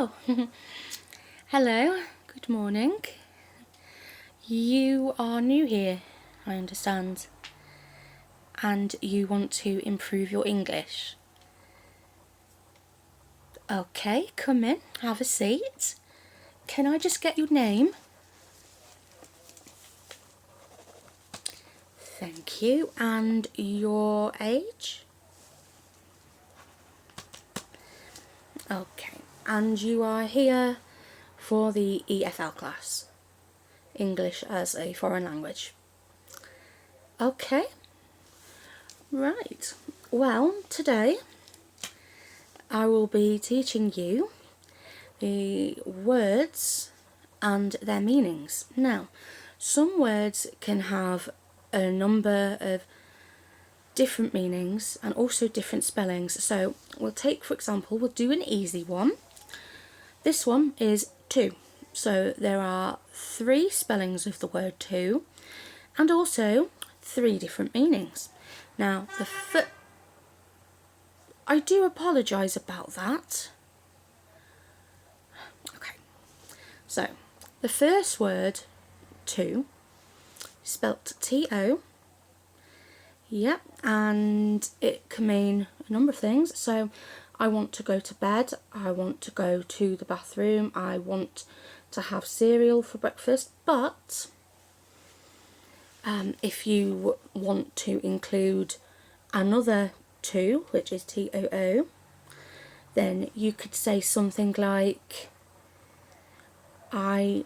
Oh, hello, good morning. You are new here, I understand, and you want to improve your English. Okay, come in, have a seat. Can I just get your name? Thank you, and your age? Okay, and you are here for the EFL class, English as a Foreign Language. Okay, right. Well, today I will be teaching you the words and their meanings. Now, some words can have a number of different meanings and also different spellings. So we'll take, for example, we'll do an easy one. This one is to. So there are 3 spellings of the word to and also 3 different meanings. Now, I do apologise about that. Okay, so the first word, to, spelt T-O. Yep, and it can mean a number of things. So I want to go to bed, I want to go to the bathroom, I want to have cereal for breakfast. But if you want to include another to, which is T-O-O, then you could say something like, I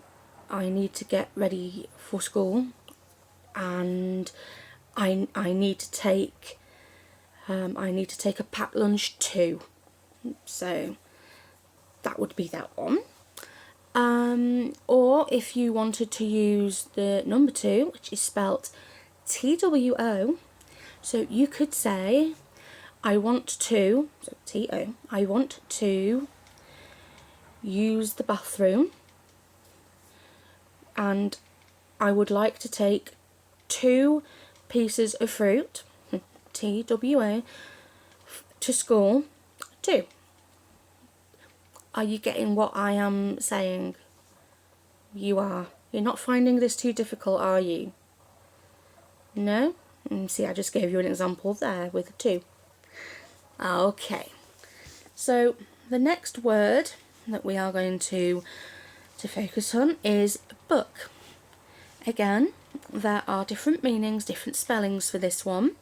need to get ready for school, and I need to take a packed lunch too. So that would be that one. Or if you wanted to use the number 2, which is spelt T-W-O, so you could say, I want to, so T-O, I want to use the bathroom, and I would like to take 2 pieces of fruit, T-W-O, to school too. Are you getting what I am saying? You are. You're not finding this too difficult, are you? No? See, I just gave you an example there with a 2. Okay. So the next word that we are going to focus on is book. Again, there are different meanings, different spellings for this one.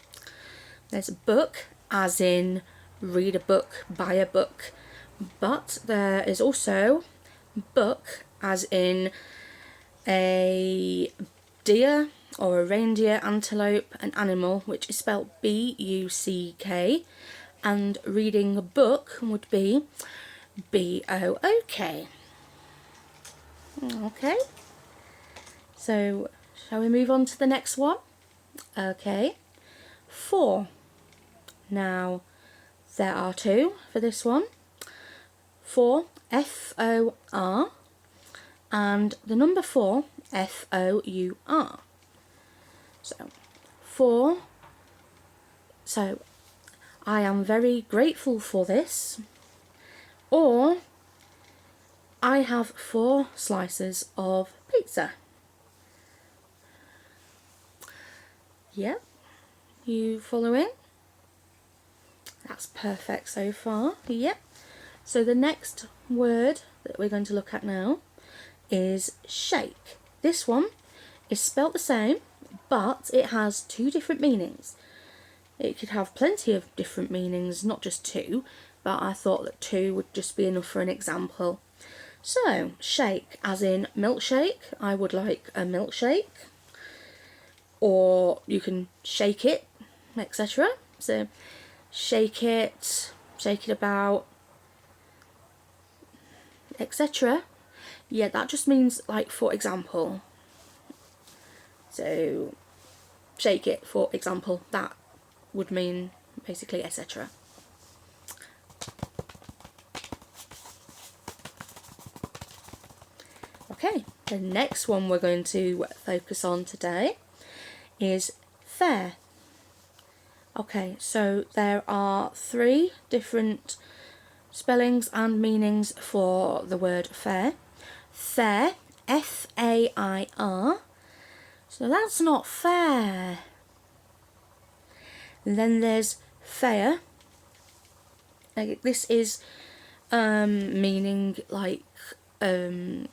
There's book as in read a book, buy a book, but there is also book as in a deer or a reindeer, antelope, an animal, which is spelled B-U-C-K, and reading a book would be B-O-O-K. Okay, so shall we move on to the next one? Okay, for. Now, there are 2 for this one. For, F-O-R, and the number 4, F-O-U-R. So, for, so I am very grateful for this, or I have 4 slices of pizza. Yep, you following? That's perfect so far. Yep. So the next word that we're going to look at now is shake. This one is spelt the same, but it has 2 different meanings. It could have plenty of different meanings, not just 2, but I thought that 2 would just be enough for an example. So, shake as in milkshake, I would like a milkshake, or you can shake it, etc. So, shake it about, etc. Yeah, that just means, like, for example. So, shake it, for example, that would mean basically etc. Okay, the next one we're going to focus on today is fair. Okay, so there are 3 different spellings and meanings for the word fair. Fair, F-A-I-R. So that's not fair. And then there's fair. This is meaning like a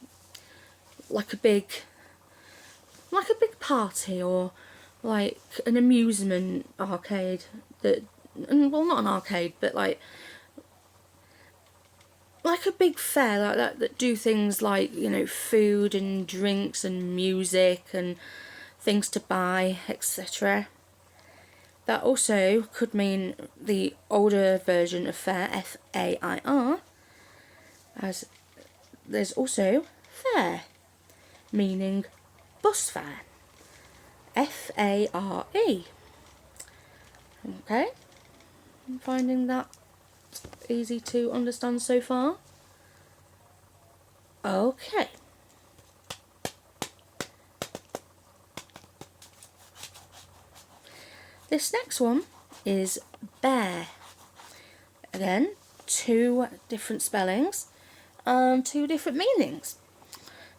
big party, or like an amusement arcade that, well, not an arcade, but like a big fair like that do things like, you know, food and drinks and music and things to buy, etc. That also could mean the older version of fair, F-A-I-R, as there's also fare, meaning bus fare, F-A-R-E. Okay, I'm finding that easy to understand so far. Okay. This next one is bear. Again, two different spellings and two different meanings.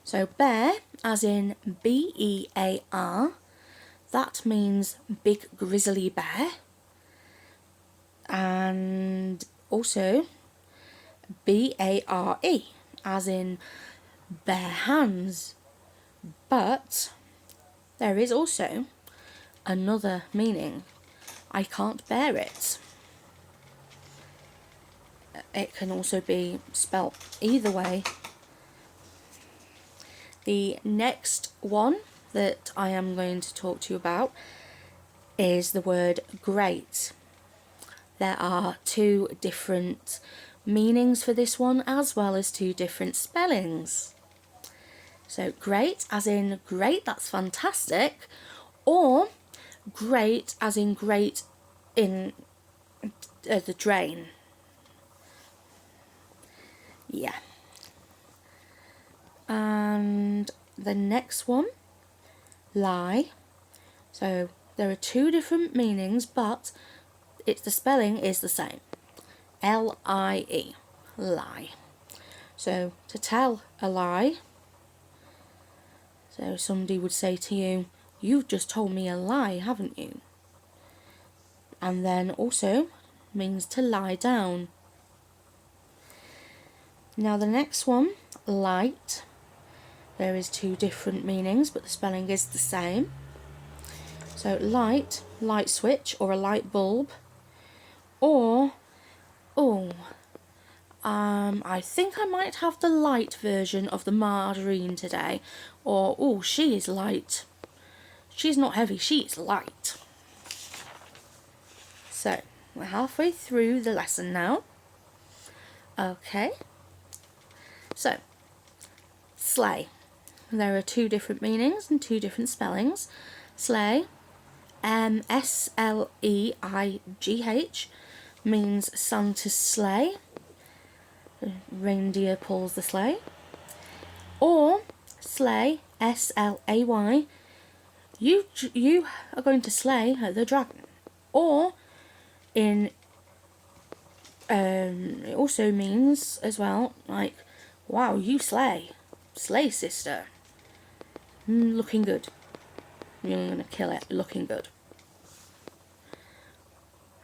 So bear, as in B-E-A-R, that means big grizzly bear. And also B-A-R-E, as in bare hands. But there is also another meaning. I can't bear it. It can also be spelt either way. The next one that I am going to talk to you about is the word great. There are two different meanings for this one, as well as two different spellings. So great, as in great, that's fantastic, or great, as in great in the drain. Yeah. And the next one, lie. So there are two different meanings, but the spelling is the same. L-I-E, lie. So to tell a lie, so somebody would say to you, "You've just told me a lie, haven't you?" And then also means to lie down. Now the next one, light. There is two different meanings, but the spelling is the same. So light, light switch or a light bulb. Or, I think I might have the light version of the margarine today. Or, she is light. She's not heavy, she is light. So, we're halfway through the lesson now. Okay. So, sleigh. There are two different meanings and two different spellings. Sleigh, S-L-E-I-G-H, means Santa's sleigh. Reindeer pulls the sleigh. Or sleigh, S-L-A-Y, you are going to slay the dragon. Or it also means as well, like, wow, you slay sister, looking good, you're gonna kill it, looking good,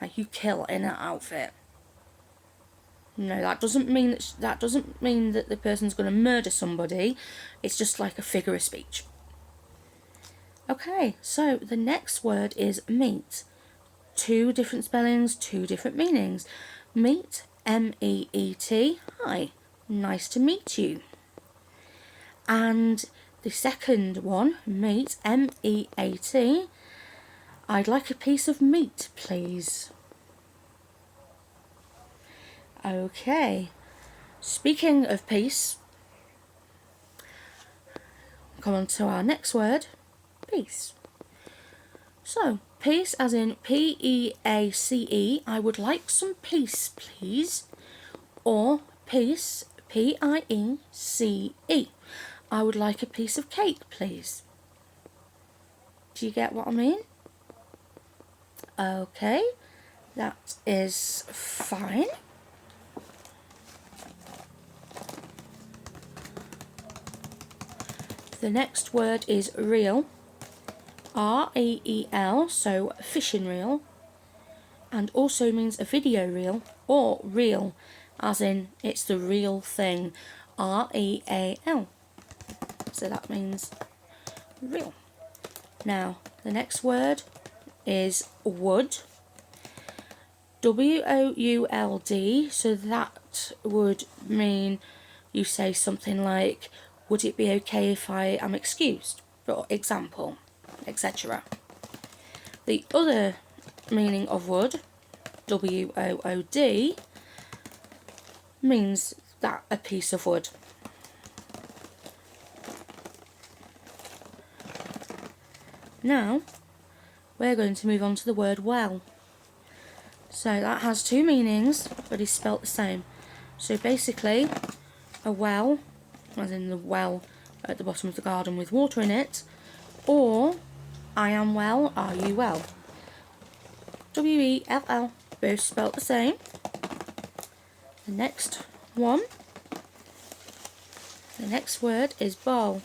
like you kill in that outfit. No, that doesn't mean that the person's gonna murder somebody. It's just like a figure of speech. Okay, so the next word is meet. Two different spellings, two different meanings. Meet, M-E-E-T, hi, nice to meet you. And the second one, meat, M-E-A-T, I'd like a piece of meat, please. Okay, speaking of peace, come on to our next word, peace. So, peace as in P-E-A-C-E, I would like some peace, please. Or peace, P-I-E-C-E, I would like a piece of cake, please. Do you get what I mean? Okay, that is fine. The next word is reel. R-E-E-L, so fishing reel. And also means a video reel or reel, as in it's the real thing. R-E-A-L. So that means reel. Now, the next word is wood. W-O-U-L-D, so that would mean you say something like, would it be okay if I am excused? For example, etc. The other meaning of wood, W-O-O-D, means that a piece of wood. Now, we're going to move on to the word well. So that has two meanings, but is spelt the same. So basically, a well, as in the well at the bottom of the garden with water in it, or I am well, are you well? W-E-L-L, both spelt the same. The next one, the next word is bowl.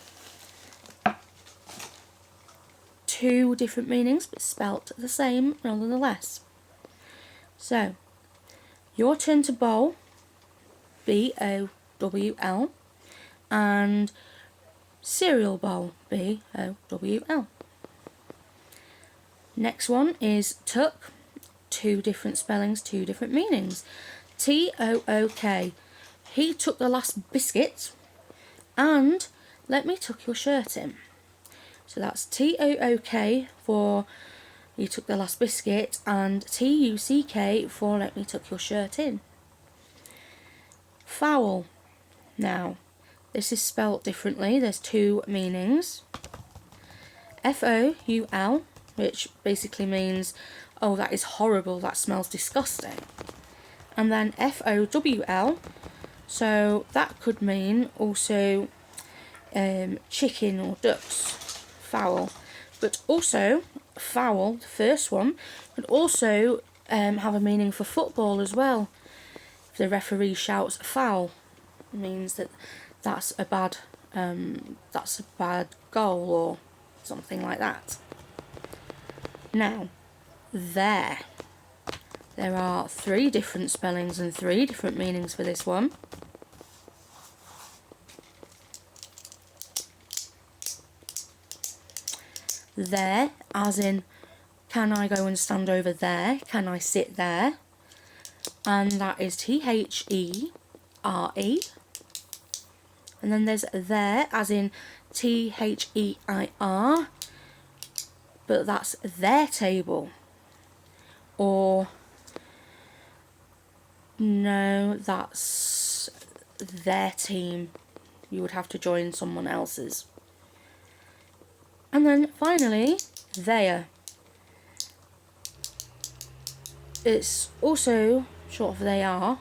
Two different meanings, but spelt the same nonetheless. So, your turn to bowl, B-O-W-L, and cereal bowl, B-O-W-L. Next one is took, two different spellings, two different meanings. T-O-O-K, he took the last biscuit, and let me tuck your shirt in. So that's T-O-O-K for you took the last biscuit, and T-U-C-K for let me tuck your shirt in. Foul. Now, this is spelt differently. There's two meanings. F-O-U-L, which basically means, oh, that is horrible, that smells disgusting. And then F-O-W-L, so that could mean also chicken or ducks. Foul. But also, foul, the first one, could also have a meaning for football as well. If the referee shouts foul, it means that that's a bad goal or something like that. Now, there are three different spellings and three different meanings for this one. There, as in, can I go and stand over there? Can I sit there? And that is T-H-E-R-E. And then there's there, as in T-H-E-I-R, but that's their table. Or, no, that's their team. You would have to join someone else's. And then finally, there. It's also short for they are.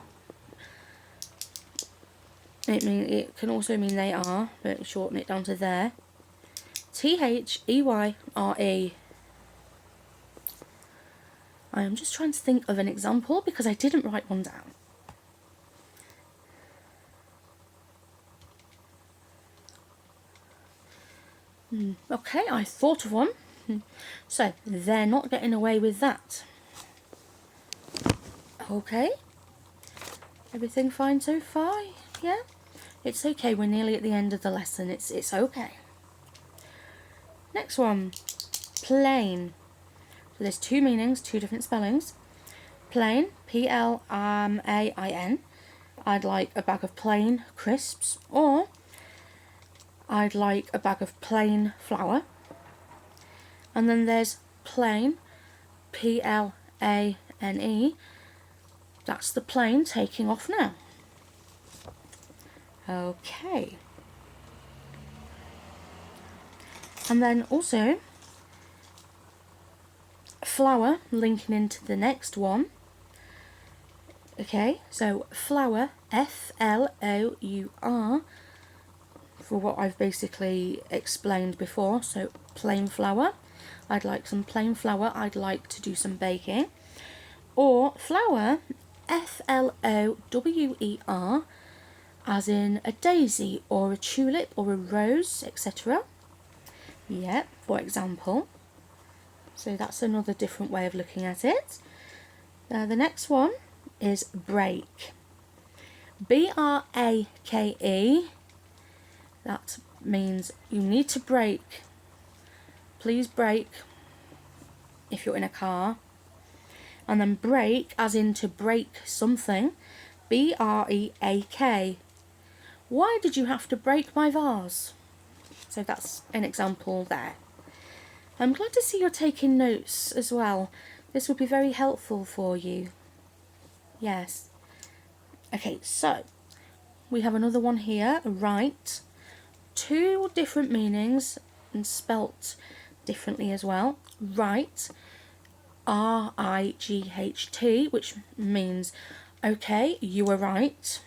It can also mean they are, but shorten it down to there. T-H-E-Y-R-E. I am just trying to think of an example because I didn't write one down. Okay, I thought of one. So, they're not getting away with that. Okay. Everything fine so far? Yeah? It's okay, we're nearly at the end of the lesson. It's okay. Next one. Plain. So there's two meanings, two different spellings. Plain, P-L-A-I-N. I'd like a bag of plain crisps, or I'd like a bag of plain flour. And then there's plain, P-L-A-N-E. That's the plane taking off now. Okay. And then also flour, linking into the next one. Okay, so flour, F-L-O-U-R, for what I've basically explained before. So plain flour. I'd like some plain flour. I'd like to do some baking. Or flour, F-L-O-W-E-R. as in a daisy or a tulip or a rose, etc. Yeah, for example. So that's another different way of looking at it. The next one is break. B-R-A-K-E. That means you need to brake. Please brake if you're in a car. And then break as in to break something. B-R-E-A-K. Why did you have to break my vase? So that's an example there. I'm glad to see you're taking notes as well. This would be very helpful for you. Yes. Okay, so we have another one here, right. Two different meanings and spelt differently as well. Right, R-I-G-H-T, which means, okay, you were right.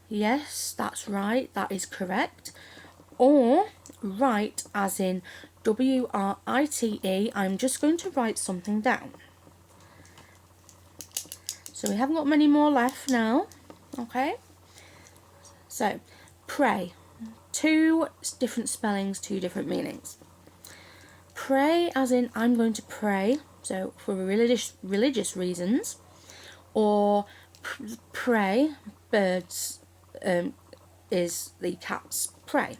Yes, that's right, that is correct. Or write as in W-R-I-T-E, I'm just going to write something down. So we haven't got many more left now, okay? So, pray. Two different spellings, two different meanings. Pray as in I'm going to pray, so for religious reasons. Or pray, birds is the cat's prey.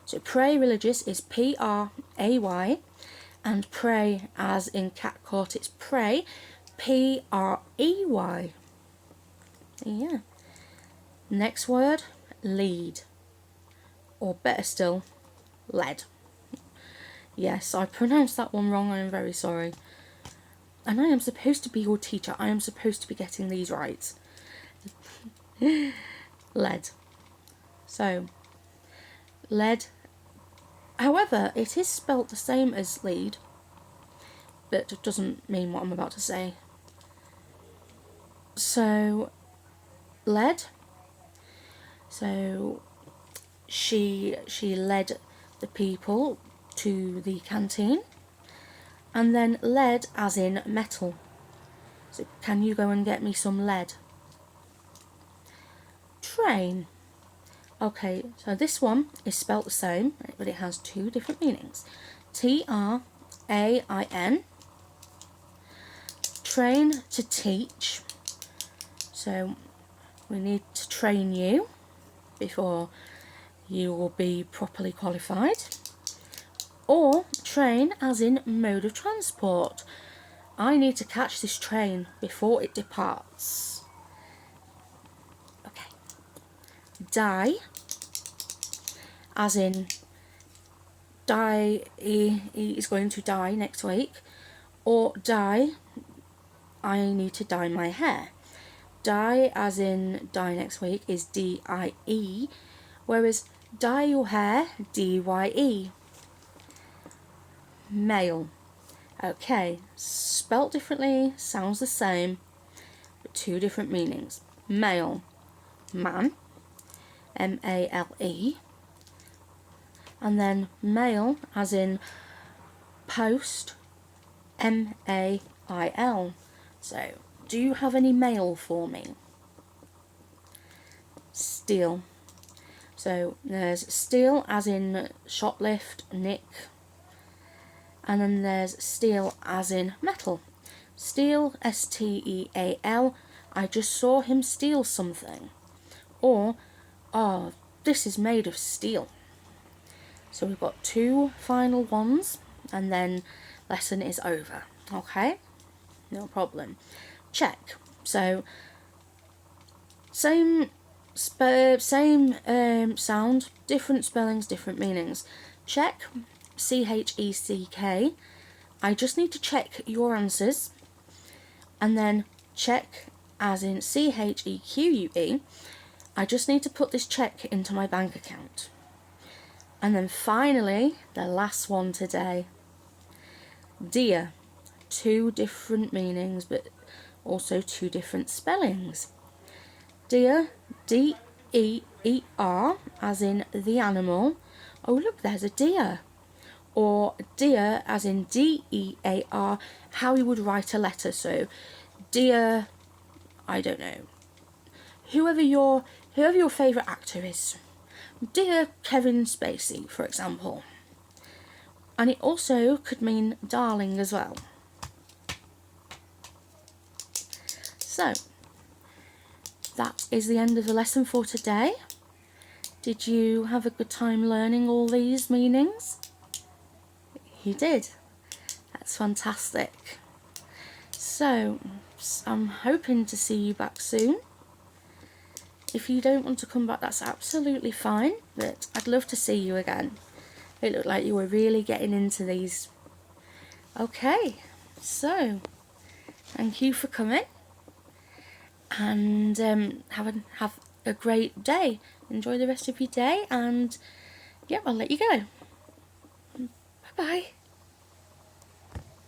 So pray religious is P-R-A-Y, and pray as in cat caught it's pray, P-R-E-Y. Yeah. Next word, lead. Or better still, lead. Yes, I pronounced that one wrong, I am very sorry. And I am supposed to be your teacher, I am supposed to be getting these right. Lead. So, lead. However, it is spelt the same as lead, but it doesn't mean what I'm about to say. So, led. So, she led the people to the canteen. And then lead as in metal. So, can you go and get me some lead? Train. Okay, so this one is spelt the same, but it has two different meanings. T-R-A-I-N. Train, to teach. So we need to train you before you will be properly qualified. Or train as in mode of transport. I need to catch this train before it departs. Okay. Die, as in die, he is going to die next week. Or die, I need to dye my hair. Dye as in die next week is D-I-E, whereas dye your hair, D-Y-E. Male. Okay, spelt differently, sounds the same, but two different meanings. Male, man, M-A-L-E, and then male as in post, M-A-I-L. So, do you have any mail for me? Steal. So, there's steal as in shoplift, nick, and then there's steal as in metal. Steal, S-T-E-A-L, I just saw him steal something. Or, oh, this is made of steel. So we've got two final ones, and then lesson is over. Okay? No problem. Check. So, same sound, different spellings, different meanings. Check, C-H-E-C-K. I just need to check your answers. And then check as in C-H-E-Q-U-E. I just need to put this check into my bank account. And then finally, the last one today. Dear. Two different meanings, but also two different spellings. Deer, D-E-E-R, as in the animal. Oh, look, there's a deer. Or dear, as in D-E-A-R, how you would write a letter. So, dear, I don't know. Whoever whoever your favourite actor is. Dear Kevin Spacey, for example. And it also could mean darling as well. So, that is the end of the lesson for today. Did you have a good time learning all these meanings? You did. That's fantastic. So, I'm hoping to see you back soon. If you don't want to come back, that's absolutely fine, but I'd love to see you again. It looked like you were really getting into these. Okay, so thank you for coming, and have a great day. Enjoy the rest of your day, and yep, I'll let you go. Bye bye.